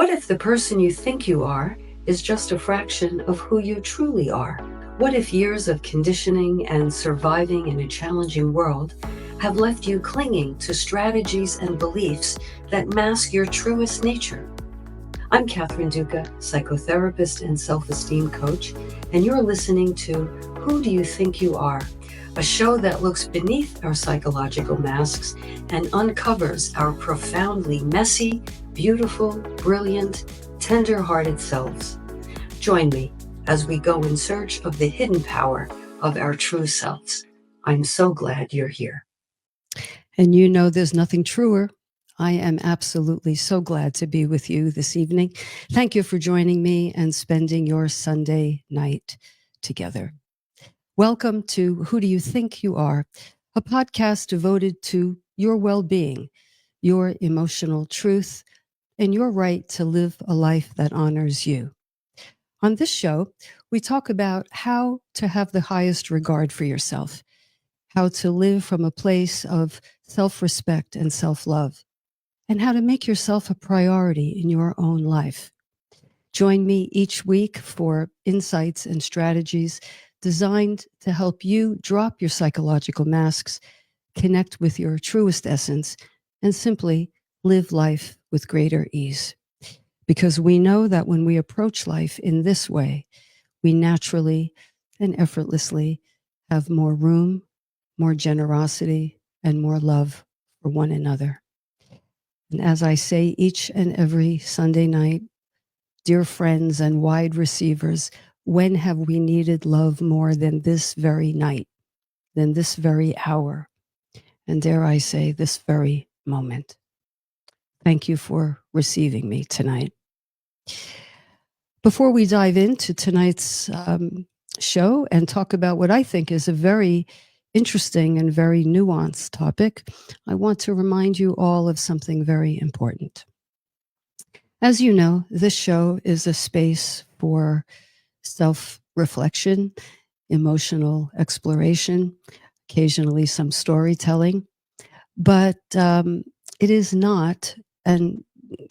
What if the person you think you are is just a fraction of who you truly are? What if years of conditioning and surviving in a challenging world have left you clinging to strategies and beliefs that mask your truest nature? I'm Catherine Duca, psychotherapist and self-esteem coach, and you're listening to Who Do You Think You Are? A show that looks beneath our psychological masks and uncovers our profoundly messy, beautiful, brilliant, tender-hearted selves. Join me as we go in search of the hidden power of our true selves. I'm so glad you're here. And you know there's nothing truer. I am absolutely so glad to be with you this evening. Thank you for joining me and spending your Sunday night together. Welcome to Who Do You Think You Are? A podcast devoted to your well-being, your emotional truth, and your right to live a life that honors you. On this show, we talk about how to have the highest regard for yourself, how to live from a place of self-respect and self-love, and how to make yourself a priority in your own life. Join me each week for insights and strategies designed to help you drop your psychological masks, connect with your truest essence, and simply live life with greater ease. Because we know that when we approach life in this way, we naturally and effortlessly have more room, more generosity, and more love for one another. And as I say each and every Sunday night, dear friends and wide receivers, when have we needed love more than this very night, than this very hour, and dare I say, this very moment? Thank you for receiving me tonight. Before we dive into tonight's show and talk about what I think is a very interesting and very nuanced topic, I want to remind you all of something very important. As you know, this show is a space for self-reflection, emotional exploration, occasionally some storytelling, but it is not and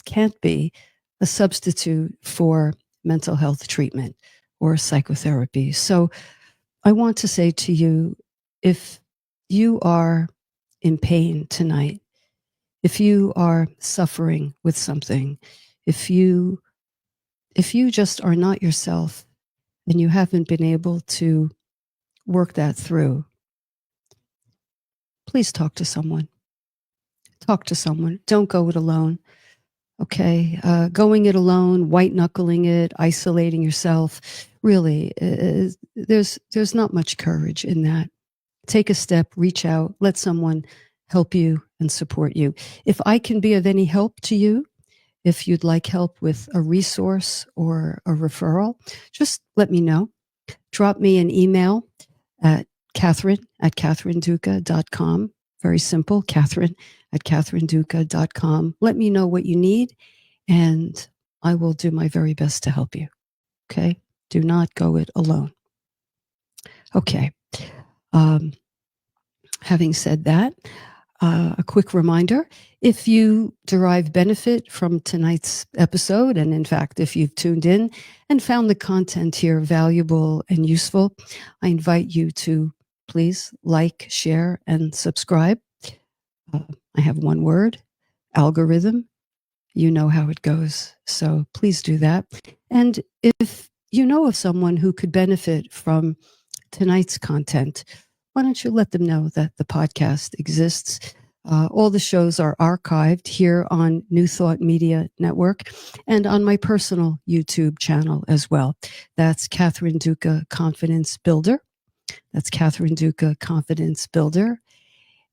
can't be a substitute for mental health treatment or psychotherapy. So I want to say to you, if you are in pain tonight, if you are suffering with something, if you just are not yourself and you haven't been able to work that through, please talk to someone. Talk to someone. Don't go it alone. Okay. Going it alone, white knuckling it, isolating yourself, really, there's not much courage in that. Take a step, reach out, let someone help you and support you. If I can be of any help to you, if you'd like help with a resource or a referral, just let me know. Drop me an email at Catherine@CatherineDuca.com. Very simple, Catherine@CatherineDuca.com. Let me know what you need, and I will do my very best to help you. Okay? Do not go it alone. Okay. Having said that, a quick reminder, if you derive benefit from tonight's episode, and in fact, if you've tuned in and found the content here valuable and useful, I invite you to please like, share, and subscribe. I have one word, algorithm. You know how it goes, so please do that. And if you know of someone who could benefit from tonight's content, why don't you let them know that the podcast exists? All the shows are archived here on New Thought Media Network and on my personal YouTube channel as well. That's Catherine Duca Confidence Builder. That's Catherine Duca Confidence Builder.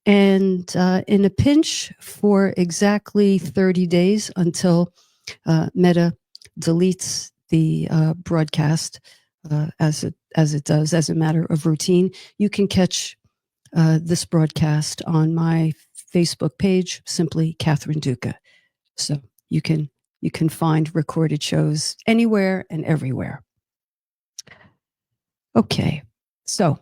And in a pinch, for exactly 30 days until Meta deletes the broadcast as it does as a matter of routine, you can catch this broadcast on my Facebook page, simply Catherine Duca. So you can find recorded shows anywhere and everywhere. Okay, so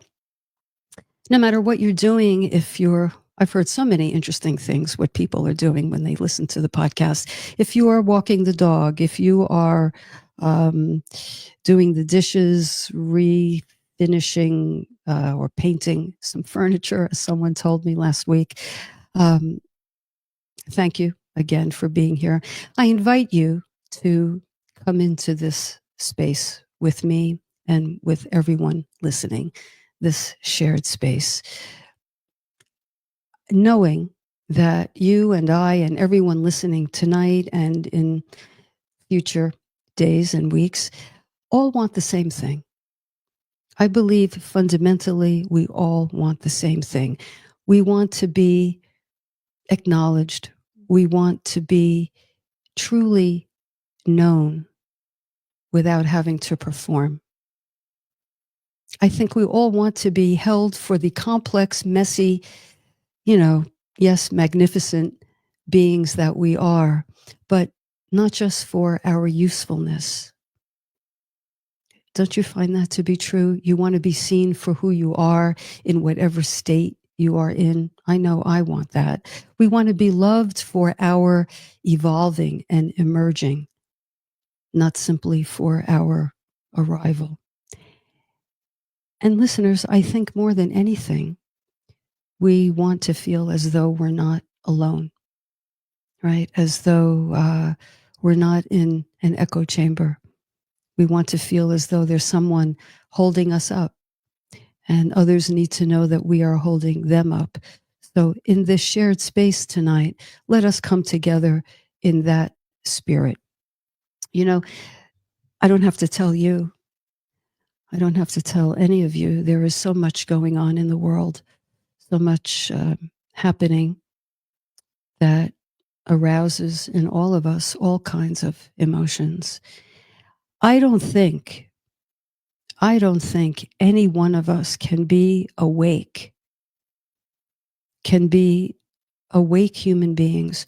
no matter what you're doing, if you're I've heard so many interesting things what people are doing when they listen to the podcast. If you are walking the dog, if you are doing the dishes, refinishing or painting some furniture, as someone told me last week, um, thank you again for being here. I invite you to come into this space with me and with everyone listening, this shared space, knowing that you and I and everyone listening tonight and in future days and weeks all want the same thing. I believe fundamentally we all want the same thing. We want to be acknowledged. We want to be truly known without having to perform. I think we all want to be held for the complex, messy, yes, magnificent beings that we are, but not just for our usefulness. Don't you find that to be true? You want to be seen for who you are in whatever state you are in. I know I want that. We want to be loved for our evolving and emerging, not simply for our arrival. And listeners, I think more than anything, we want to feel as though we're not alone, right? As though we're not in an echo chamber. We want to feel as though there's someone holding us up, and others need to know that we are holding them up. So in this shared space tonight, let us come together in that spirit. I don't have to tell you, I don't have to tell any of you, there is so much going on in the world, so much happening that arouses in all of us all kinds of emotions. I don't think any one of us can be awake human beings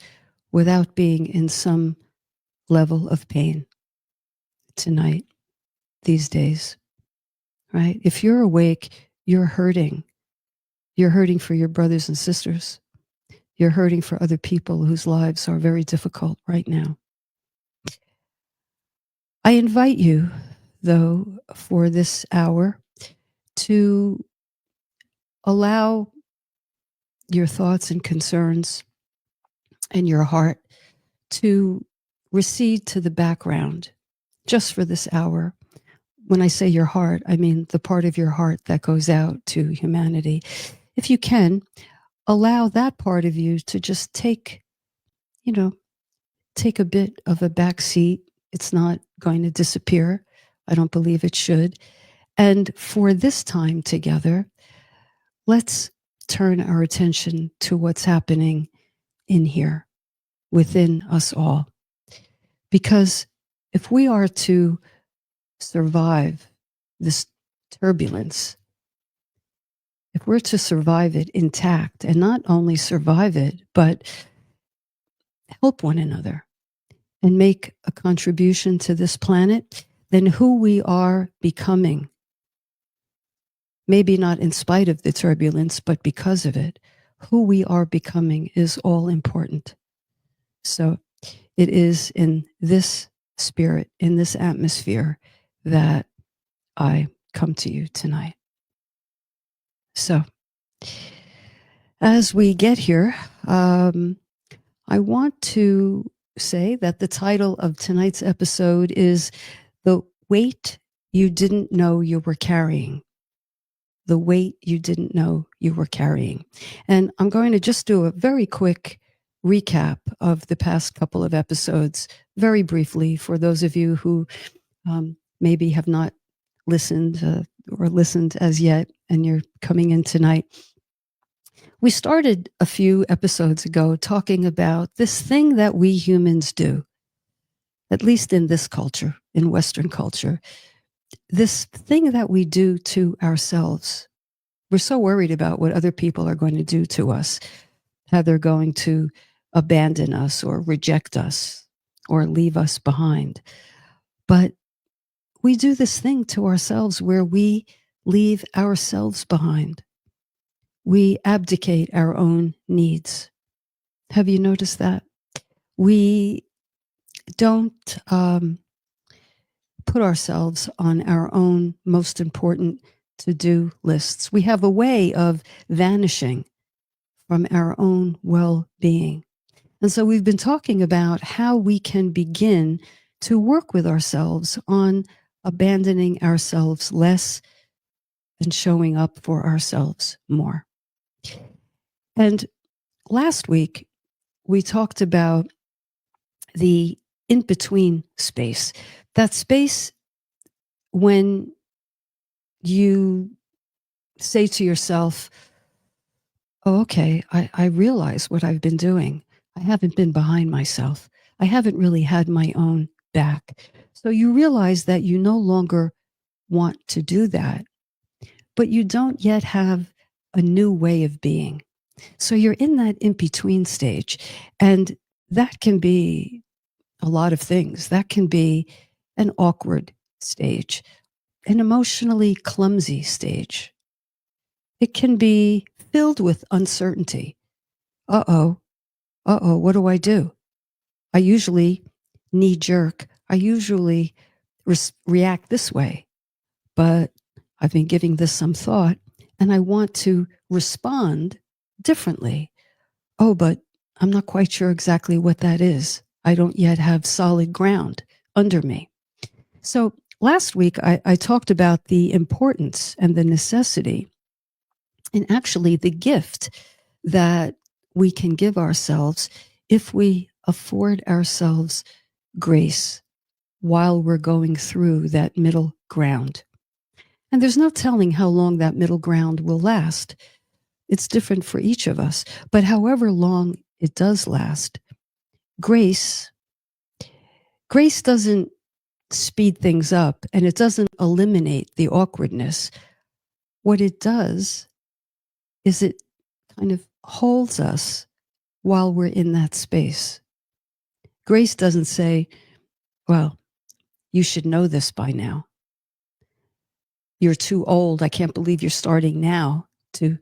without being in some level of pain tonight, these days, right? If you're awake, you're hurting. You're hurting for your brothers and sisters. You're hurting for other people whose lives are very difficult right now. I invite you, though, for this hour to allow your thoughts and concerns and your heart to recede to the background just for this hour. When I say your heart, I mean the part of your heart that goes out to humanity. If you can, allow that part of you to just take a bit of a back seat. It's not going to disappear. I don't believe it should. And for this time together, let's turn our attention to what's happening in here, within us all. Because if we are to survive this turbulence, if we're to survive it intact, and not only survive it, but help one another and make a contribution to this planet, then who we are becoming, maybe not in spite of the turbulence, but because of it, who we are becoming is all important. So it is in this spirit, in this atmosphere, that I come to you tonight. So as we get here, I want to say that the title of tonight's episode is The Weight You Didn't Know You Were Carrying. The weight you didn't know you were carrying. And I'm going to just do a very quick recap of the past couple of episodes, very briefly, for those of you who maybe have not listened or listened as yet, and you're coming in tonight. We started a few episodes ago talking about this thing that we humans do, at least in this culture, in Western culture, this thing that we do to ourselves. We're so worried about what other people are going to do to us, how they're going to abandon us or reject us or leave us behind. But we do this thing to ourselves where we leave ourselves behind. we abdicate our own needs. Have you noticed that? We don't put ourselves on our own most important to-do lists. We have a way of vanishing from our own well-being. And so we've been talking about how we can begin to work with ourselves on abandoning ourselves less and showing up for ourselves more. And last week, we talked about the in-between space, that space when you say to yourself, oh, okay, I realize what I've been doing. I haven't been behind myself. I haven't really had my own back. So you realize that you no longer want to do that, but you don't yet have a new way of being. So you're in that in-between stage. And that can be a lot of things. That can be an awkward stage, an emotionally clumsy stage. It can be filled with uncertainty. Uh-oh, what do I do? I usually knee jerk. I usually react this way, but I've been giving this some thought and I want to respond differently. Oh, but I'm not quite sure exactly what that is. I don't yet have solid ground under me. So last week, I talked about the importance and the necessity and actually the gift that we can give ourselves if we afford ourselves grace while we're going through that middle ground. And there's no telling how long that middle ground will last. It's different for each of us. But however long it does last, grace doesn't speed things up and it doesn't eliminate the awkwardness. What it does is it kind of holds us while we're in that space. Grace doesn't say, well, you should know this by now. You're too old. I can't believe you're starting now to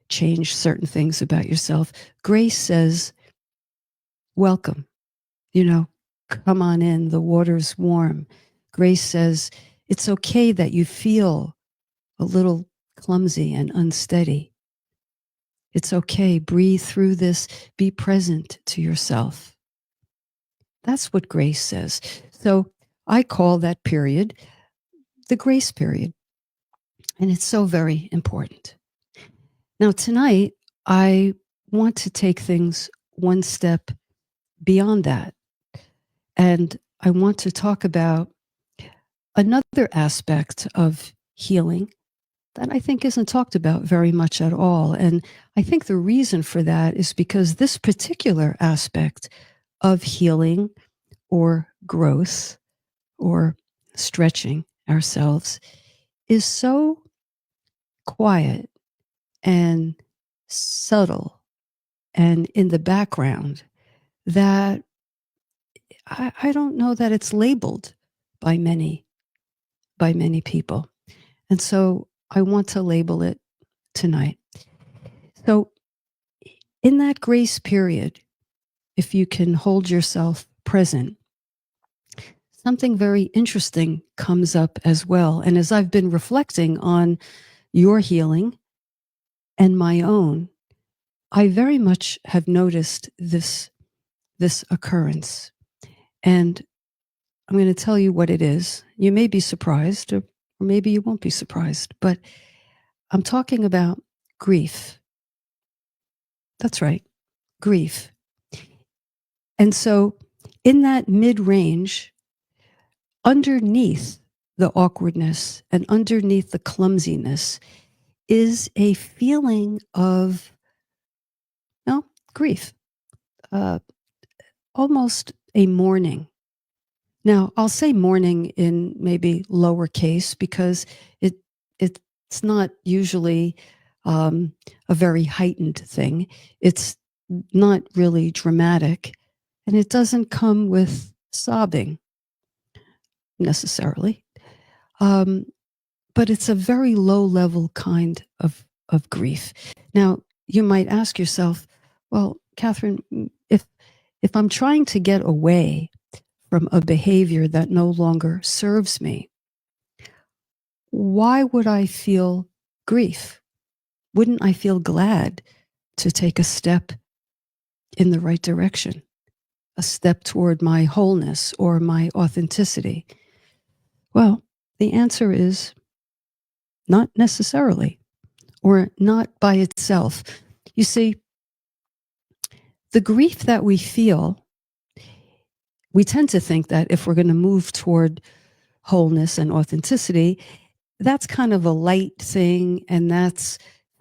change certain things about yourself. Grace says, welcome, come on in. The water's warm. Grace says, it's okay that you feel a little clumsy and unsteady. It's okay. Breathe through this. Be present to yourself. That's what grace says. So I call that period the grace period. And it's so very important. Now, tonight, I want to take things one step beyond that. And I want to talk about another aspect of healing that I think isn't talked about very much at all. And I think the reason for that is because this particular aspect of healing or growth or stretching ourselves is so quiet and subtle and in the background that I don't know that it's labeled by many people. And so I want to label it tonight. So in that grace period, if you can hold yourself present, something very interesting comes up as well. And as I've been reflecting on your healing and my own, I very much have noticed this occurrence. And I'm going to tell you what it is. You may be surprised, or maybe you won't be surprised, but I'm talking about grief. That's right, grief. And so in that mid-range, underneath the awkwardness and underneath the clumsiness is a feeling of, grief, almost a mourning. Now, I'll say mourning in maybe lowercase because it's not usually a very heightened thing. It's not really dramatic, and it doesn't come with sobbing necessarily. But it's a very low level kind of of grief. Now, you might ask yourself, well, Catherine, if I'm trying to get away from a behavior that no longer serves me, why would I feel grief? Wouldn't I feel glad to take a step in the right direction, a step toward my wholeness or my authenticity? Well, the answer is not necessarily, or not by itself. You see, the grief that we feel, we tend to think that if we're going to move toward wholeness and authenticity, that's kind of a light thing, and that's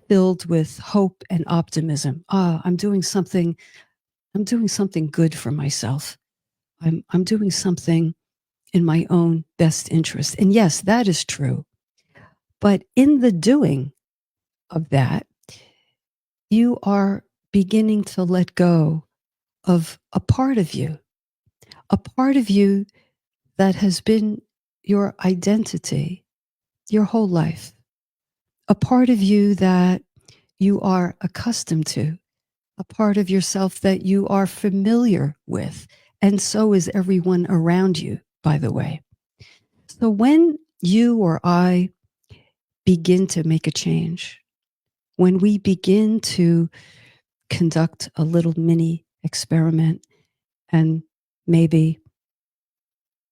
filled with hope and optimism. I'm doing something good for myself. I'm doing something in my own best interest. And yes, that is true. But in the doing of that, you are beginning to let go of a part of you that has been your identity your whole life, a part of you that you are accustomed to, a part of yourself that you are familiar with. And so is everyone around you, by the way. So when you or I begin to make a change, when we begin to conduct a little mini experiment, and maybe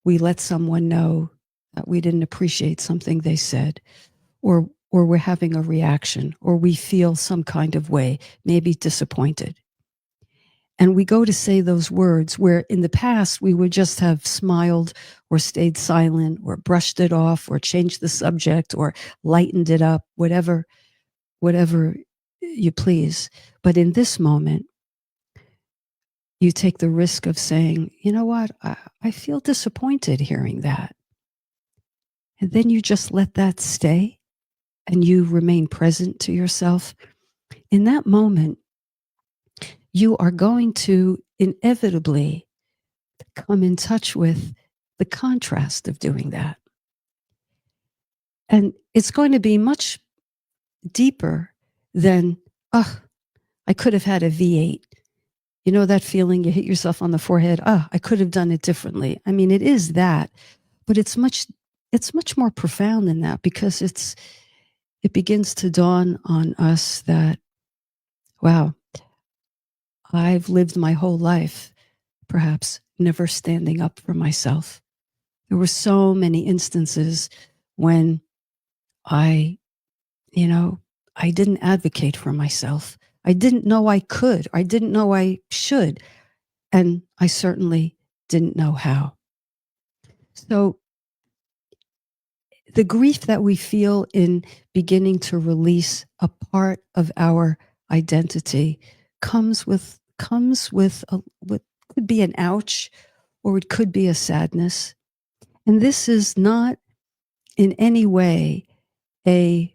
we let someone know that we didn't appreciate something they said, or we're having a reaction, or we feel some kind of way, maybe disappointed. And we go to say those words where in the past we would just have smiled or stayed silent or brushed it off or changed the subject or lightened it up, whatever you please. But in this moment, you take the risk of saying, you know what, I feel disappointed hearing that. And then you just let that stay and you remain present to yourself. In that moment, you are going to inevitably come in touch with the contrast of doing that. And it's going to be much deeper than, oh, I could have had a V8. You know that feeling you hit yourself on the forehead? I could have done it differently. I mean, it is that, but it's much more profound than that, because it begins to dawn on us that, wow, I've lived my whole life perhaps never standing up for myself. There were so many instances when I didn't advocate for myself. I didn't know I could. I didn't know I should. And I certainly didn't know how. So the grief that we feel in beginning to release a part of our identity comes with what could be an ouch, or it could be a sadness. And this is not in any way a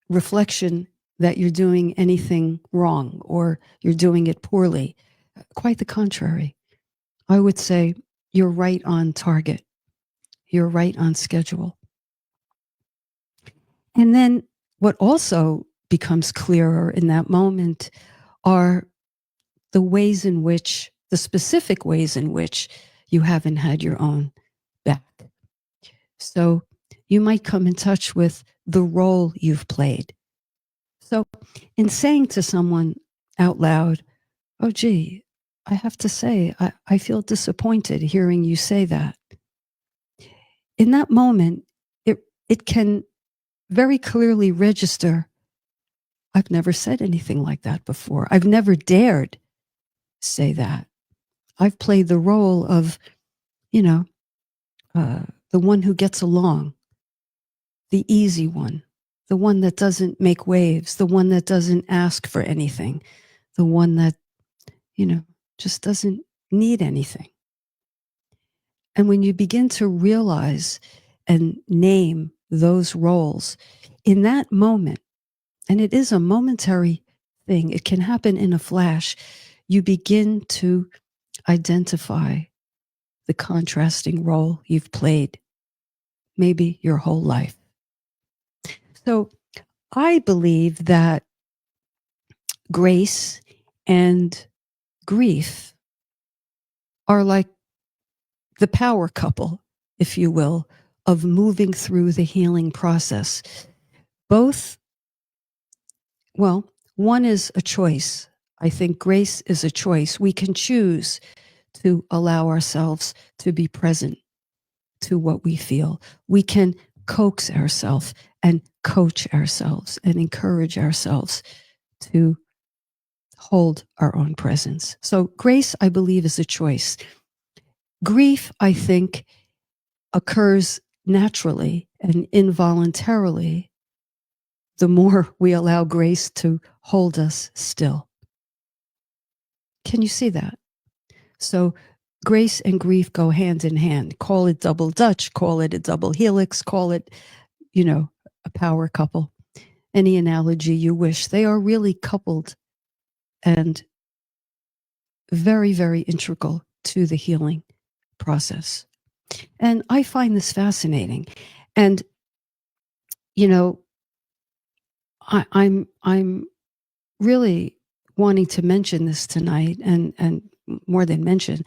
reflection that you're doing anything wrong or you're doing it poorly. Quite the contrary. I would say you're right on target. You're right on schedule. And then what also becomes clearer in that moment are the specific ways in which you haven't had your own back. So you might come in touch with the role you've played. So in saying to someone out loud, oh, gee, I have to say, I feel disappointed hearing you say that. In that moment, it can very clearly register, I've never said anything like that before. I've never dared say that. I've played the role of, the one who gets along, the easy one, the one that doesn't make waves, the one that doesn't ask for anything, the one that, just doesn't need anything. And when you begin to realize and name those roles in that moment, and it is a momentary thing, it can happen in a flash, you begin to identify the contrasting role you've played, maybe your whole life. So I believe that grace and grief are like the power couple, if you will, of moving through the healing process. Both, well, one is a choice. I think grace is a choice. We can choose to allow ourselves to be present to what we feel. We can coax ourselves and coach ourselves and encourage ourselves to hold our own presence. So grace, I believe, is a choice. Grief, I think, occurs naturally and involuntarily the more we allow grace to hold us still. Can you see that? So grace and grief go hand in hand. Call it double Dutch, call it a double helix, call it, a power couple. Any analogy you wish. They are really coupled and very, very integral to the healing process. And I find this fascinating. And, I'm really wanting to mention this tonight and more than mention,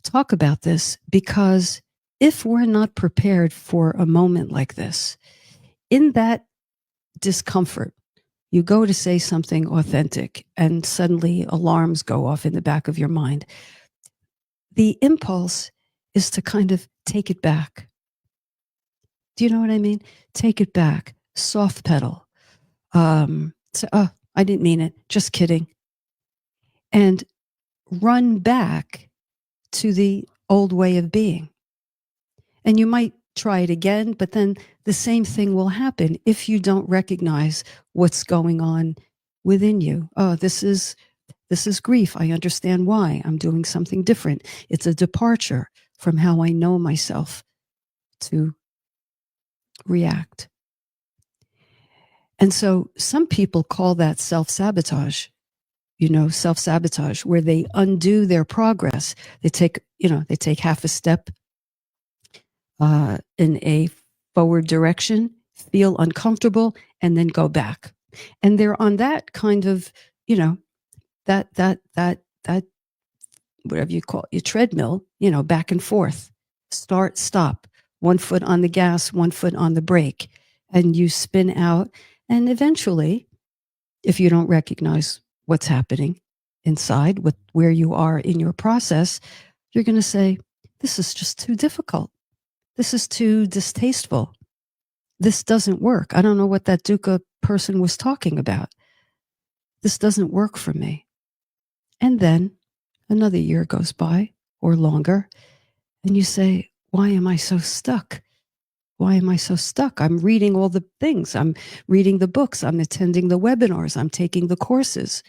talk about this, because if we're not prepared for a moment like this, in that discomfort, you go to say something authentic and suddenly alarms go off in the back of your mind. The impulse is to kind of take it back. Do you know what I mean? Take it back, soft pedal. So, I didn't mean it, just kidding. And run back to the old way of being. And you might try it again, but then the same thing will happen if you don't recognize what's going on within you. Oh, this is grief. I understand why. I'm doing something different. It's a departure from how I know myself to react. And so some people call that self-sabotage. Self-sabotage, where they undo their progress. They take half a step in a forward direction, feel uncomfortable, and then go back. And they're on that kind of, that whatever you call it, your treadmill, back and forth, start, stop, one foot on the gas, one foot on the brake, and you spin out. And eventually, if you don't recognize what's happening inside, where you are in your process, you're going to say, this is just too difficult. This is too distasteful. This doesn't work. I don't know what that Duca person was talking about. This doesn't work for me. And then another year goes by or longer, and you say, why am I so stuck? Why am I so stuck? I'm reading all the things. I'm reading the books. I'm attending the webinars. I'm taking the courses.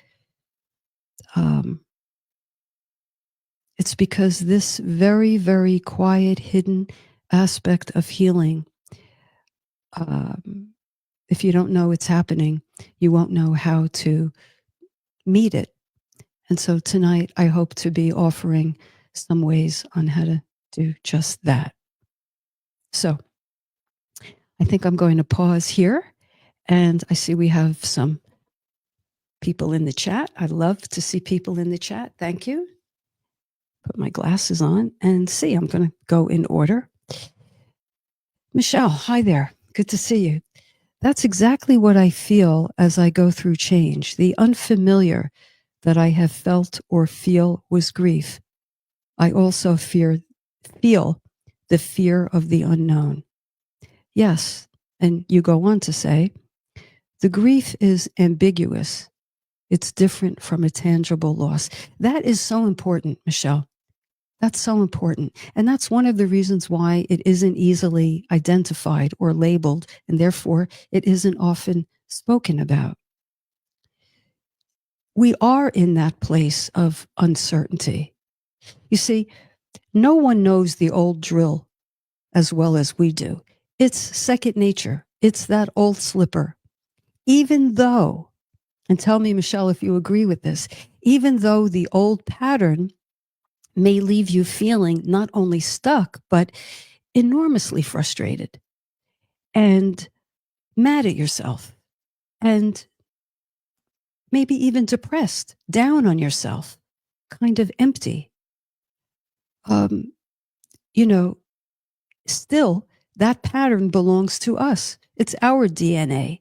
It's because this very, very quiet, hidden aspect of healing, if you don't know it's happening, you won't know how to meet it. And so tonight, I hope to be offering some ways on how to do just that. So I think I'm going to pause here. And I see we have some people in the chat. I love to see people in the chat. Thank you. Put my glasses on and see. I'm going to go in order. Michelle, hi there. Good to see you. That's exactly what I feel as I go through change. The unfamiliar that I have felt or feel was grief. I also feel the fear of the unknown. Yes, and you go on to say, the grief is ambiguous. It's different from a tangible loss. That is so important, Michelle. That's so important. And that's one of the reasons why it isn't easily identified or labeled, and therefore it isn't often spoken about. We are in that place of uncertainty. You see, no one knows the old drill as well as we do. It's second nature. It's that old slipper. Even though, and tell me, Michelle, if you agree with this, even though the old pattern may leave you feeling not only stuck, but enormously frustrated and mad at yourself and maybe even depressed, down on yourself, kind of empty. Um, you know, still, that pattern belongs to us. It's our DNA.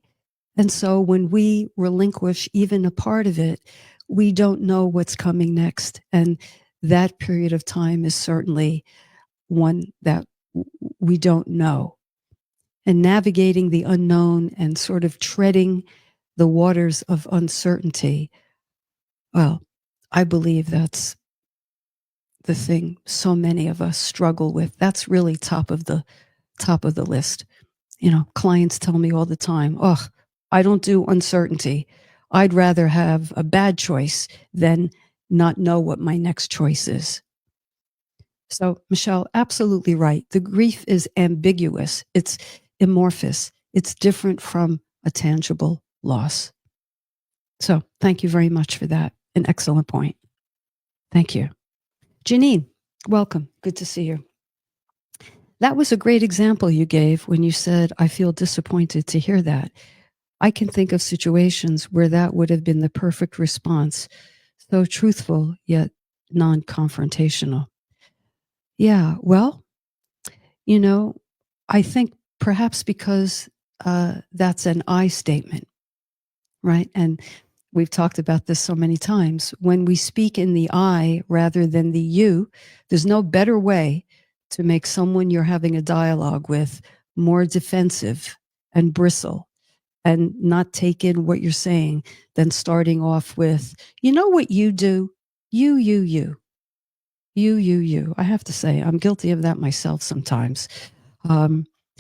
And so when we relinquish even a part of it, we don't know what's coming next. And that period of time is certainly one that we don't know. And navigating the unknown and sort of treading the waters of uncertainty, well, I believe that's the thing so many of us struggle with. That's really top of the list. Clients tell me all the time, oh, I don't do uncertainty. I'd rather have a bad choice than not know what my next choice is. So, Michelle, absolutely right. The grief is ambiguous. It's amorphous. It's different from a tangible loss. So, thank you very much for that. An excellent point. Thank you. Janine, welcome. Good to see you. That was a great example you gave when you said, I feel disappointed to hear that. I can think of situations where that would have been the perfect response. So truthful, yet non-confrontational. Yeah, well, I think perhaps because that's an I statement, right? And we've talked about this so many times. When we speak in the I rather than the you, there's no better way to make someone you're having a dialogue with more defensive and bristle and not take in what you're saying than starting off with, you know what you do? You, you, you. You, you, you. I have to say, I'm guilty of that myself sometimes.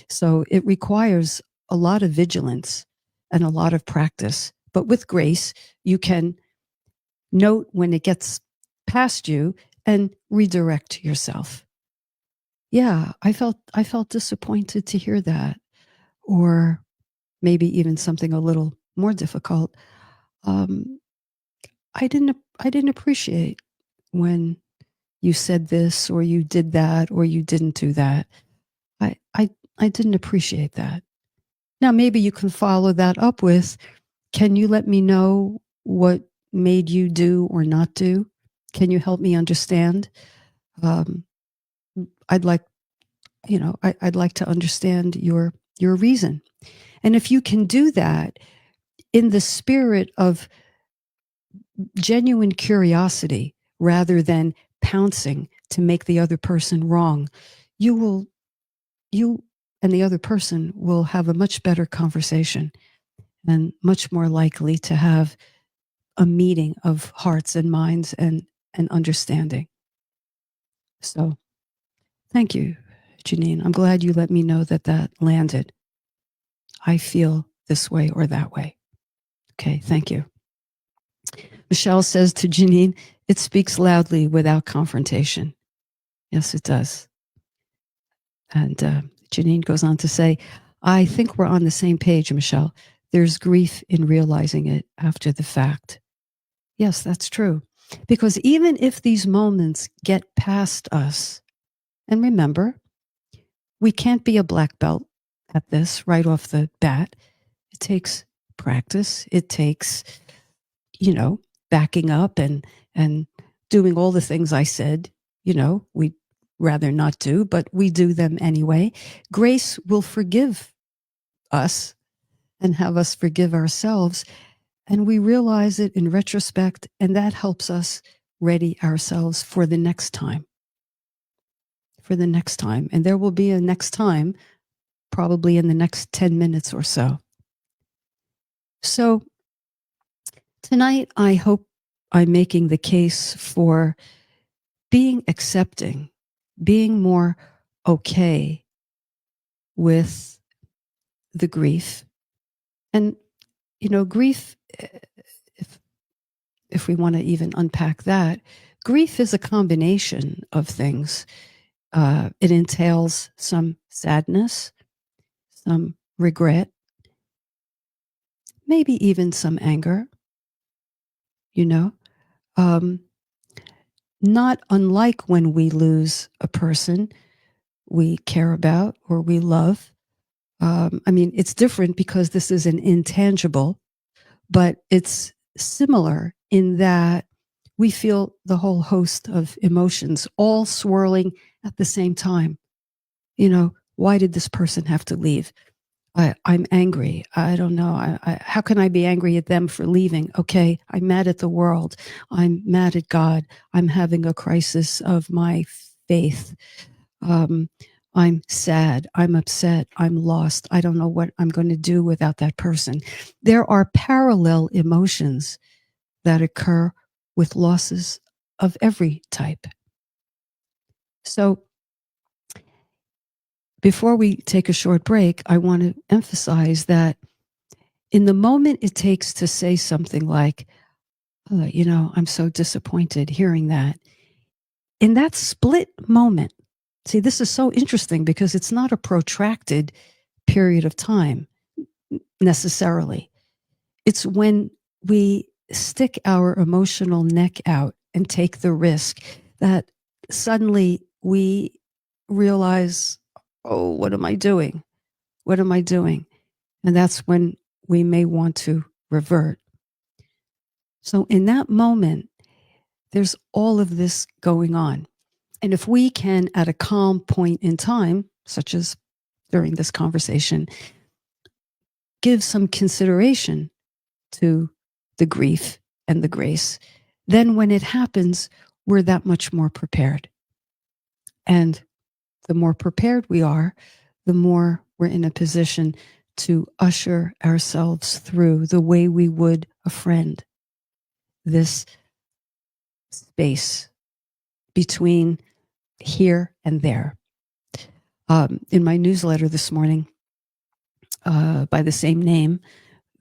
So it requires a lot of vigilance and a lot of practice. But with grace, you can note when it gets past you and redirect yourself. Yeah, I felt disappointed to hear that. Or maybe even something a little more difficult. Um, I didn't appreciate when you said this or you did that or you didn't do that. I I I didn't appreciate that. Now maybe you can follow that up with, can you let me know what made you do or not do? Can you help me understand? Um, I'd like, I'd like to understand your reason. And if you can do that in the spirit of genuine curiosity rather than pouncing to make the other person wrong, you and the other person will have a much better conversation and much more likely to have a meeting of hearts and minds and understanding. So thank you, Janine. I'm glad you let me know that landed. I feel this way or that way. Okay, thank you. Michelle says to Janine, it speaks loudly without confrontation. Yes, it does. And Janine goes on to say, I think we're on the same page, Michelle. There's grief in realizing it after the fact. Yes, that's true. Because even if these moments get past us, and remember, we can't be a black belt at this right off the bat. It takes practice. It takes, backing up and doing all the things I said, we'd rather not do, but we do them anyway. Grace will forgive us and have us forgive ourselves. And we realize it in retrospect, and that helps us ready ourselves for the next time. For the next time. And there will be a next time, probably in the next 10 minutes or so. So tonight, I hope I'm making the case for being accepting, being more okay with the grief. And, grief, if we want to even unpack that, grief is a combination of things. It entails some sadness, some regret, maybe even some anger, not unlike when we lose a person we care about or we love. It's different because this is an intangible but it's similar in that we feel the whole host of emotions all swirling at the same time. Why did this person have to leave? I'm angry. I don't know. How can I be angry at them for leaving? Okay, I'm mad at the world. I'm mad at God. I'm having a crisis of my faith. I'm sad. I'm upset. I'm lost. I don't know what I'm going to do without that person. There are parallel emotions that occur with losses of every type. So before we take a short break, I want to emphasize that in the moment it takes to say something like, I'm so disappointed hearing that. In that split moment, see, this is so interesting because it's not a protracted period of time necessarily. It's when we stick our emotional neck out and take the risk that suddenly we realize, oh, what am I doing? What am I doing? And that's when we may want to revert. So in that moment, there's all of this going on. And if we can, at a calm point in time, such as during this conversation, give some consideration to the grief and the grace, then when it happens, we're that much more prepared. And the more prepared we are, the more we're in a position to usher ourselves through the way we would a friend. This space between here and there. In my newsletter this morning, by the same name,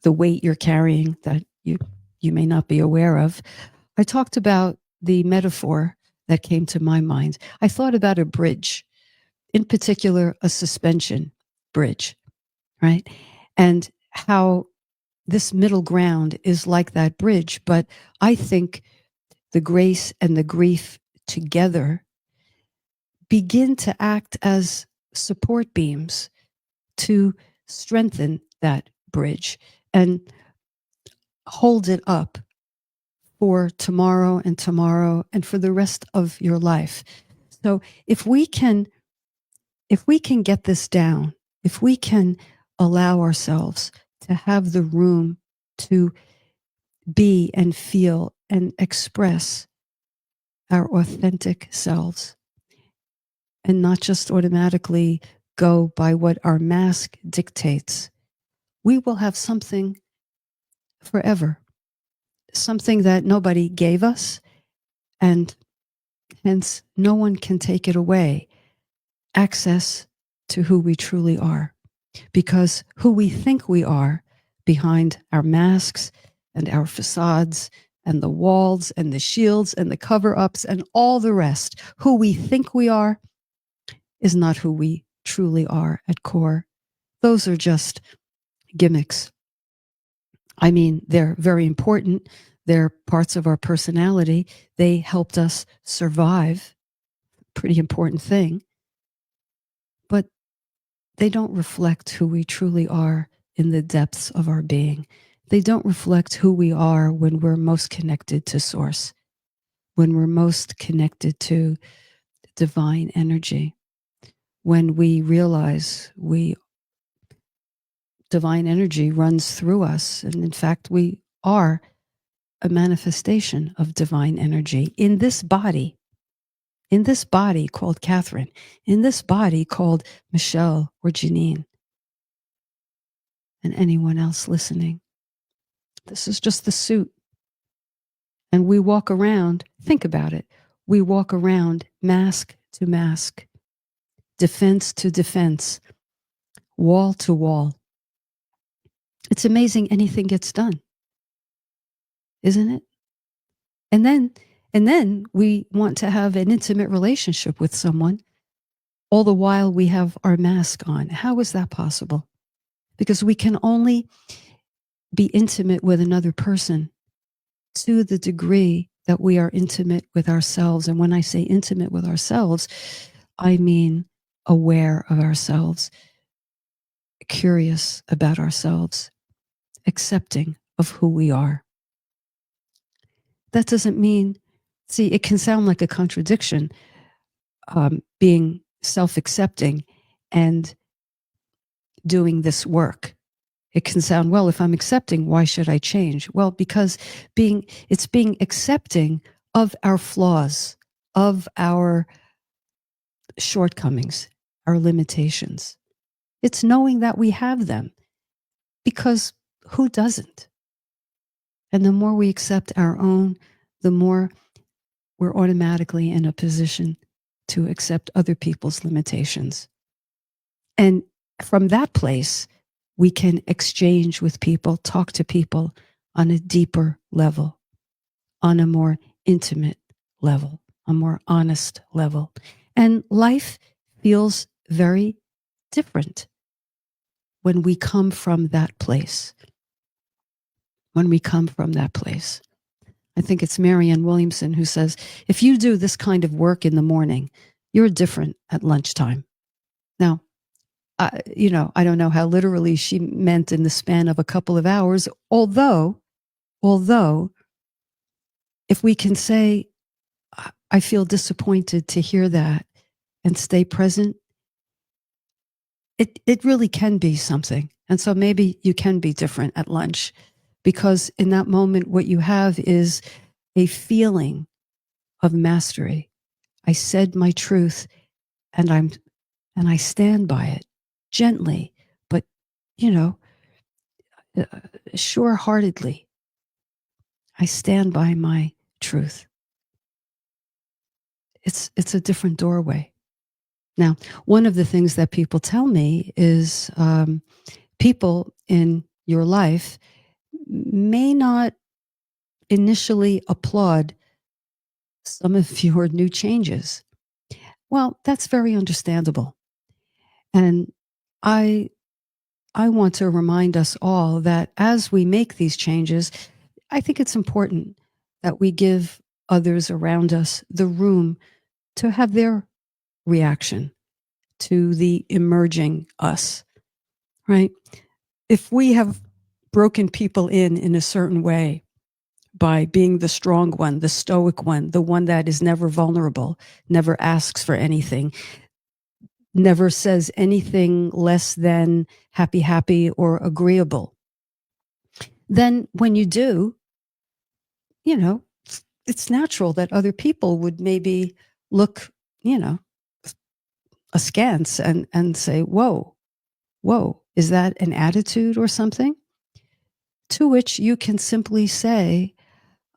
The Weight You're Carrying That You May Not Be Aware of, I talked about the metaphor that came to my mind. I thought about a bridge, in particular, a suspension bridge, right? And how this middle ground is like that bridge, but I think the grace and the grief together begin to act as support beams to strengthen that bridge and hold it up for tomorrow and for the rest of your life. So if we can get this down, if we can allow ourselves to have the room to be and feel and express our authentic selves and not just automatically go by what our mask dictates, we will have something forever, something that nobody gave us, and hence no one can take it away. Access to who we truly are, because who we think we are behind our masks and our facades and the walls and the shields and the cover-ups and all the rest, who we think we are is not who we truly are at core. Those are just gimmicks. I mean, they're very important. They're parts of our personality. They helped us survive. Pretty important thing. But they don't reflect who we truly are in the depths of our being. They don't reflect who we are when we're most connected to source, when we're most connected to divine energy, when we realize divine energy runs through us. And in fact, we are a manifestation of divine energy in this body called Catherine, in this body called Michelle or Janine, and anyone else listening. This is just the suit. And we walk around, think about it, we walk around mask to mask, defense to defense, wall to wall. It's amazing anything gets done, isn't it? And then we want to have an intimate relationship with someone, all the while we have our mask on. How is that possible? Because we can only be intimate with another person to the degree that we are intimate with ourselves. And when I say intimate with ourselves, I mean aware of ourselves, curious about ourselves, accepting of who we are. That doesn't mean, see, it can sound like a contradiction, being self-accepting and doing this work. It can sound, well, if I'm accepting, why should I change? Well, because it's being accepting of our flaws, of our shortcomings, our limitations. It's knowing that we have them, because who doesn't? And the more we accept our own, the more we're automatically in a position to accept other people's limitations. And from that place, we can exchange with people, talk to people on a deeper level, on a more intimate level, a more honest level. And life feels very different when we come from that place. When we come from that place. I think it's Marianne Williamson who says, if you do this kind of work in the morning, you're different at lunchtime. Now, I don't know how literally she meant in the span of a couple of hours, although if we can say, I feel disappointed to hear that and stay present, it really can be something. And so maybe you can be different at lunch, because in that moment, what you have is a feeling of mastery. I said my truth, and I stand by it gently, but sure-heartedly. I stand by my truth. It's a different doorway. Now, one of the things that people tell me is people in your life may not initially applaud some of your new changes. Well, that's very understandable. And I want to remind us all that as we make these changes, I think it's important that we give others around us the room to have their reaction to the emerging us, right? If we have broken people in a certain way by being the strong one, the stoic one, the one that is never vulnerable, never asks for anything, never says anything less than happy, happy, or agreeable, then when you do, it's natural that other people would maybe look, askance and say, whoa, is that an attitude or something? To which you can simply say,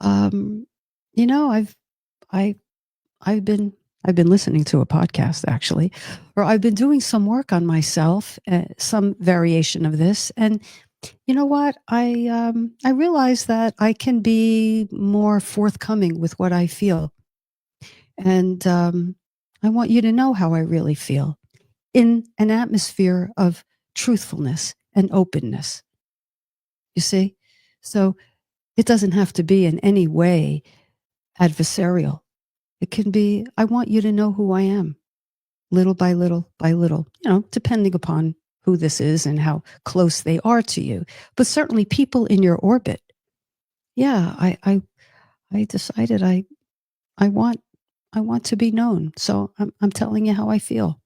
I've been listening to a podcast, actually, or I've been doing some work on myself, some variation of this, and you know what? I realize that I can be more forthcoming with what I feel, and I want you to know how I really feel in an atmosphere of truthfulness and openness. You see? So it doesn't have to be in any way adversarial. It can be, I want you to know who I am, little by little by little, depending upon who this is and how close they are to you. But certainly people in your orbit. Yeah, I decided I want to be known. So I'm telling you how I feel.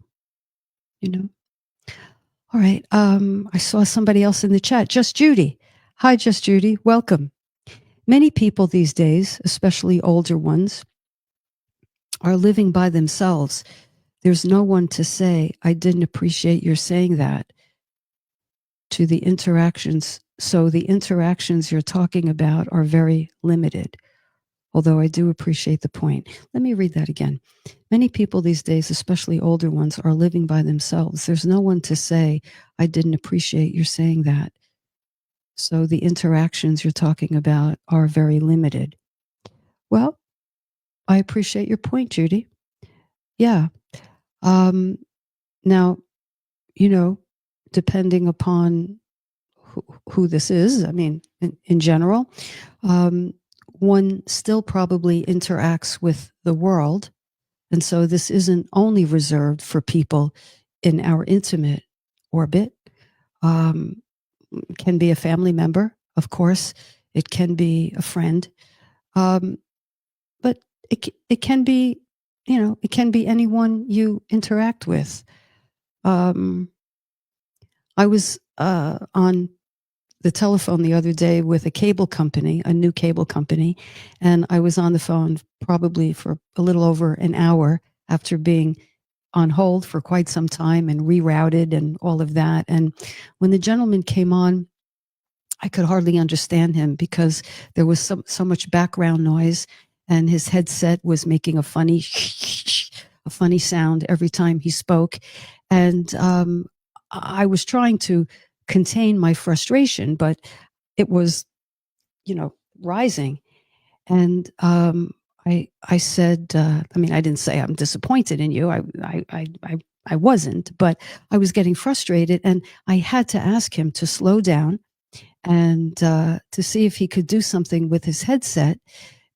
All right. I saw somebody else in the chat. Just Judy. Hi, Just Judy. Welcome. Many people these days, especially older ones, are living by themselves. There's no one to say, I didn't appreciate your saying that to the interactions. So the interactions you're talking about are very limited. Although I do appreciate the point. Let me read that again. Many people these days, especially older ones, are living by themselves. There's no one to say, I didn't appreciate your saying that. So the interactions you're talking about are very limited. Well, I appreciate your point, Judy. Yeah. Now, depending upon who this is, I mean, in general, one still probably interacts with the world. And so this isn't only reserved for people in our intimate orbit. Can be a family member, of course. It can be a friend. Um, but it can be, it can be anyone you interact with. Um, I was on the telephone the other day with a cable company, a new cable company, and I was on the phone probably for a little over an hour after being on hold for quite some time and rerouted and all of that. And when the gentleman came on, I could hardly understand him because there was so much background noise, and his headset was making a funny a funny sound every time he spoke. And I was trying to contain my frustration, but it was, rising. And I said, I mean, I didn't say I'm disappointed in you. I wasn't, but I was getting frustrated, and I had to ask him to slow down and to see if he could do something with his headset.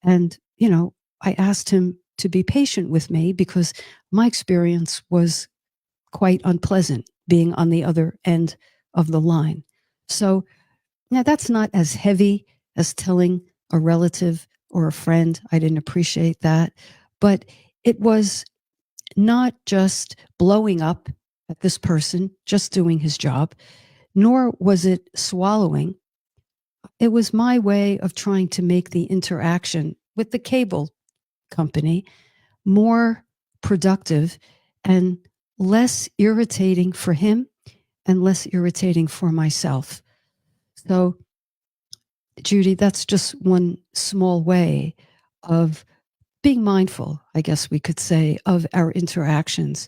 And, I asked him to be patient with me because my experience was quite unpleasant being on the other end of the line. So now that's not as heavy as telling a relative or a friend. I didn't appreciate that. But it was not just blowing up at this person, just doing his job, nor was it swallowing. It was my way of trying to make the interaction with the cable company more productive and less irritating for him and less irritating for myself. So, Judy, that's just one small way of being mindful, I guess we could say, of our interactions.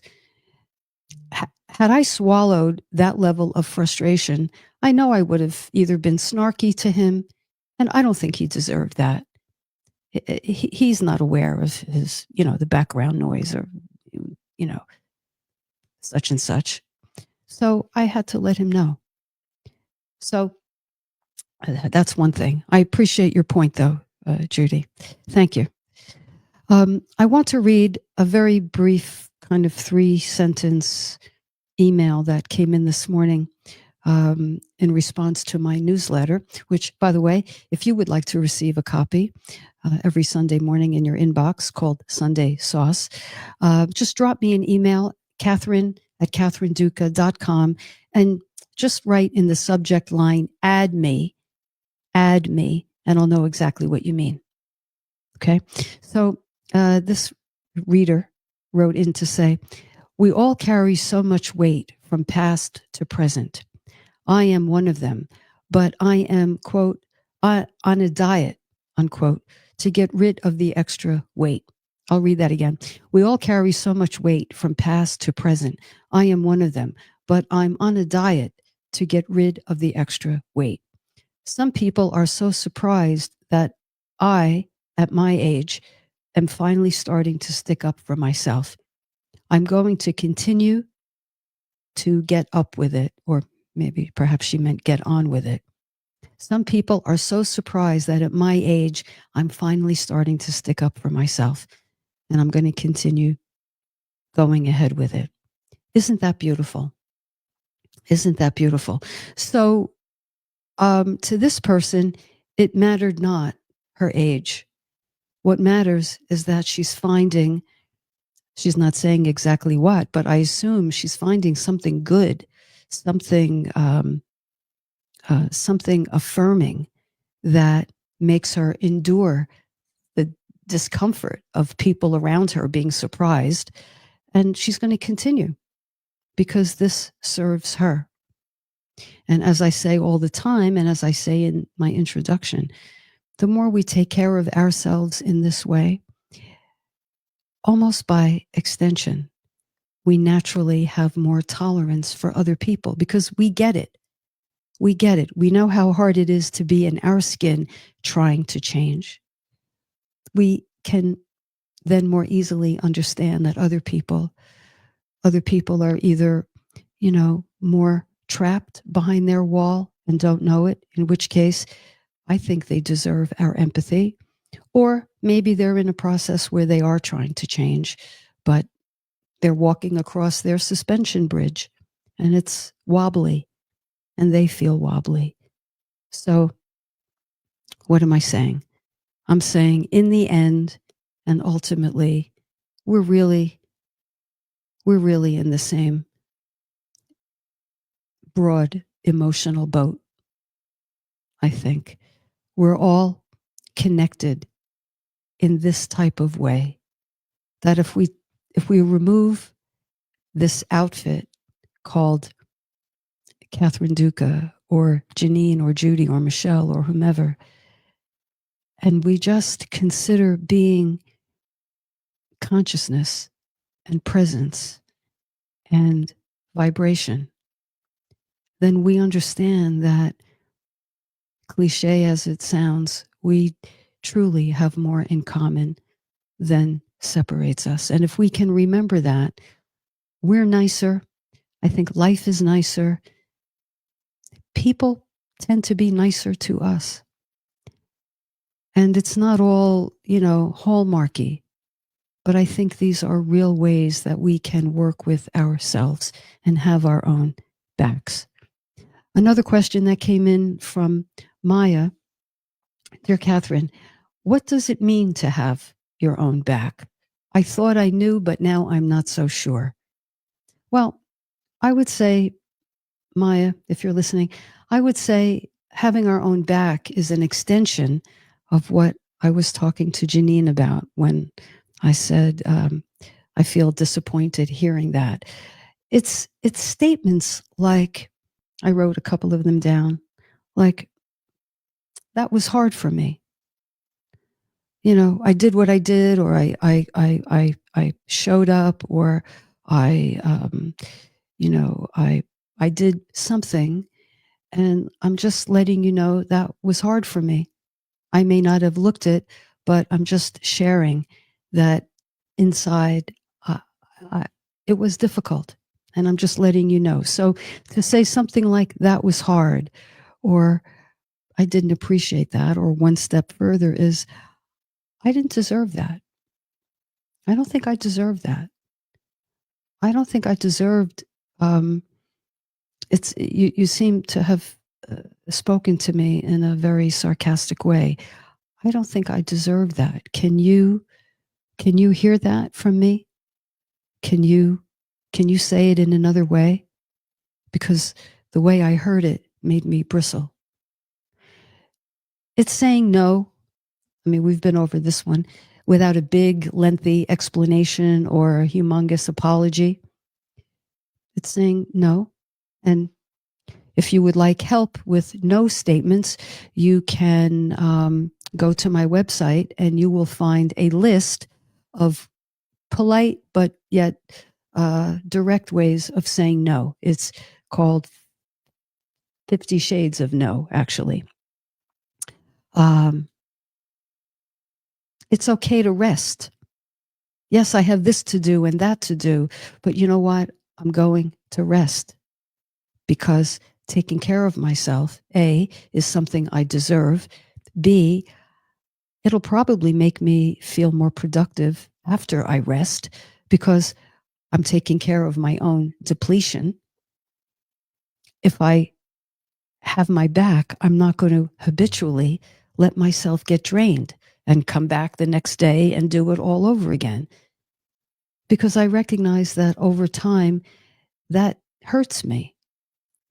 Had I swallowed that level of frustration, I know I would have either been snarky to him, and I don't think he deserved that. He's not aware of his, the background noise or, you know, such and such. So I had to let him know. So that's one thing. I appreciate your point, though, Judy. Thank you. I want to read a very brief, kind of 3-sentence email that came in this morning in response to my newsletter, which, by the way, if you would like to receive a copy every Sunday morning in your inbox called Sunday Sauce, just drop me an email, Catherine@catherineduca.com, and just write in the subject line, add me, and I'll know exactly what you mean. Okay. So this reader wrote in to say, we all carry so much weight from past to present. I am one of them, but I am, quote, on a diet, unquote, to get rid of the extra weight. I'll read that again. We all carry so much weight from past to present. I am one of them, but I'm on a diet to get rid of the extra weight. Some people are so surprised that I, at my age, am finally starting to stick up for myself. I'm going to continue to get up with it, or maybe perhaps she meant get on with it. Some people are so surprised that at my age, I'm finally starting to stick up for myself, and I'm going to continue going ahead with it. Isn't that beautiful? Isn't that beautiful? So, to this person, it mattered not her age. What matters is that she's not saying exactly what, but I assume she's finding something good, something something affirming that makes her endure the discomfort of people around her being surprised. And she's going to continue because this serves her. And as I say all the time, and as I say in my introduction, the more we take care of ourselves in this way, almost by extension, we naturally have more tolerance for other people because we get it. We get it. We know how hard it is to be in our skin trying to change. We can then more easily understand that other people are either, more trapped behind their wall and don't know it, in which case I think they deserve our empathy. Or maybe they're in a process where they are trying to change, but they're walking across their suspension bridge and it's wobbly and they feel wobbly. So What am I saying? I'm saying in the end and ultimately, we're really in the same broad emotional boat, I think. We're all connected in this type of way that if we remove this outfit called Catherine Duca or Janine or Judy or Michelle or whomever, and we just consider being consciousness and presence and vibration, then we understand that, cliche as it sounds, we truly have more in common than separates us. And if we can remember that, we're nicer. I think life is nicer. People tend to be nicer to us. And it's not all, hallmarky, but I think these are real ways that we can work with ourselves and have our own backs. Another question that came in from Maya: Dear Catherine, what does it mean to have your own back? I thought I knew, but now I'm not so sure. Well, I would say, Maya, if you're listening, I would say having our own back is an extension of what I was talking to Janine about when I said, I feel disappointed hearing that. It's statements like, I wrote a couple of them down, like, that was hard for me. I did what I did, or I showed up, or I, I did something, and I'm just letting you know that was hard for me. I may not have looked it, but I'm just sharing that inside, I, it was difficult, and I'm just letting you know. So to say something like that was hard, or I didn't appreciate that, or one step further is, I didn't deserve that. I don't think I deserved that. I don't think I deserved. It's you seem to have spoken to me in a very sarcastic way. I don't think I deserve that. Can you hear that from me? Can you say it in another way? Because the way I heard it made me bristle. It's saying no. I mean, we've been over this one without a big, lengthy explanation or a humongous apology. It's saying no. And if you would like help with no statements, you can go to my website and you will find a list of polite but yet direct ways of saying no. It's called 50 Shades of No, actually. It's okay to rest. Yes, I have this to do and that to do, but you know what? I'm going to rest because taking care of myself, A, is something I deserve. B, it'll probably make me feel more productive after I rest because I'm taking care of my own depletion. If I have my back, I'm not going to habitually let myself get drained and come back the next day and do it all over again. Because I recognize that over time, that hurts me.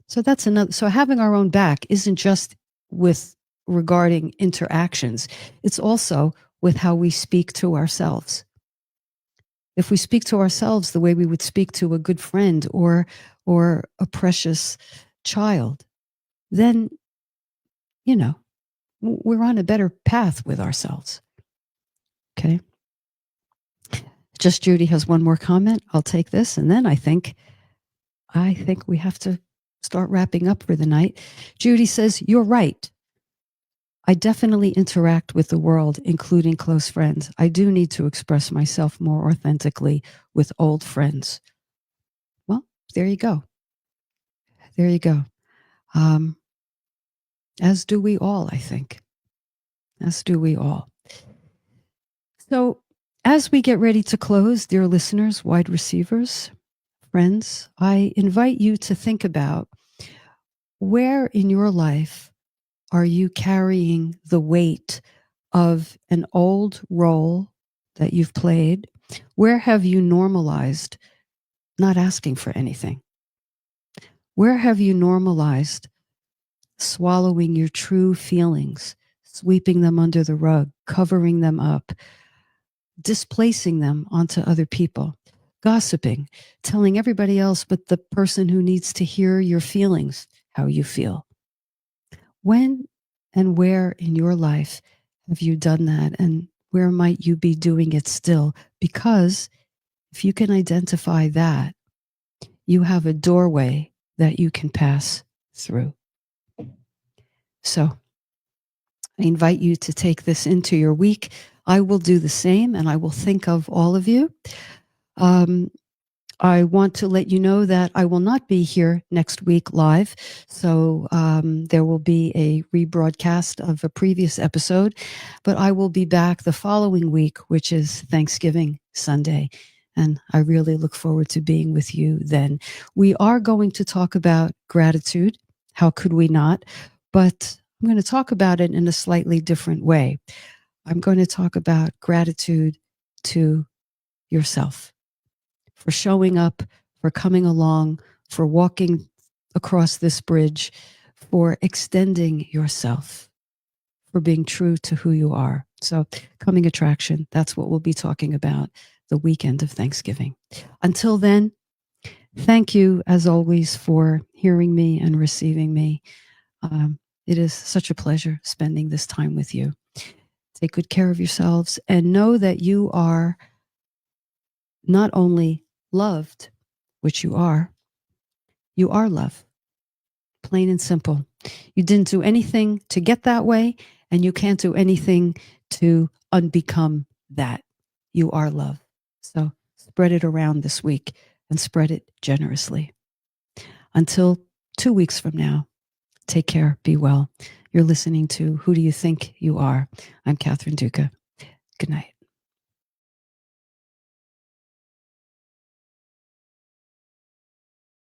So that's another. So having our own back isn't just with regarding interactions. It's also with how we speak to ourselves. If we speak to ourselves the way we would speak to a good friend or a precious child, then, we're on a better path with ourselves. Okay. Just Judy has one more comment. I'll take this. And then I think we have to start wrapping up for the night. Judy says, you're right. I definitely interact with the world, including close friends. I do need to express myself more authentically with old friends. Well, there you go. There you go. As do we all, I think. As do we all. So as we get ready to close, dear listeners, wide receivers, friends, I invite you to think about where in your life Are you carrying the weight of an old role that you've played? Where have you normalized not asking for anything? Where have you normalized swallowing your true feelings, sweeping them under the rug, covering them up, displacing them onto other people, gossiping, telling everybody else but the person who needs to hear your feelings how you feel? When and where in your life have you done that? And where might you be doing it still? Because if you can identify that, you have a doorway that you can pass through. So I invite you to take this into your week. I will do the same, and I will think of all of you. I want to let you know that I will not be here next week live. So there will be a rebroadcast of a previous episode, but I will be back the following week, which is Thanksgiving Sunday. And I really look forward to being with you then. We are going to talk about gratitude. How could we not? But I'm going to talk about it in a slightly different way. I'm going to talk about gratitude to yourself, for showing up, for coming along, for walking across this bridge, for extending yourself, for being true to who you are. So, coming attraction, that's what we'll be talking about the weekend of Thanksgiving. Until then, thank you as always for hearing me and receiving me. It is such a pleasure spending this time with you. Take good care of yourselves and know that you are not only loved, which you are love. Plain and simple. You didn't do anything to get that way, and you can't do anything to unbecome that. You are love. So spread it around this week and spread it generously. Until 2 weeks from now, take care, be well. You're listening to Who Do You Think You Are? I'm Catherine Duca. Good night.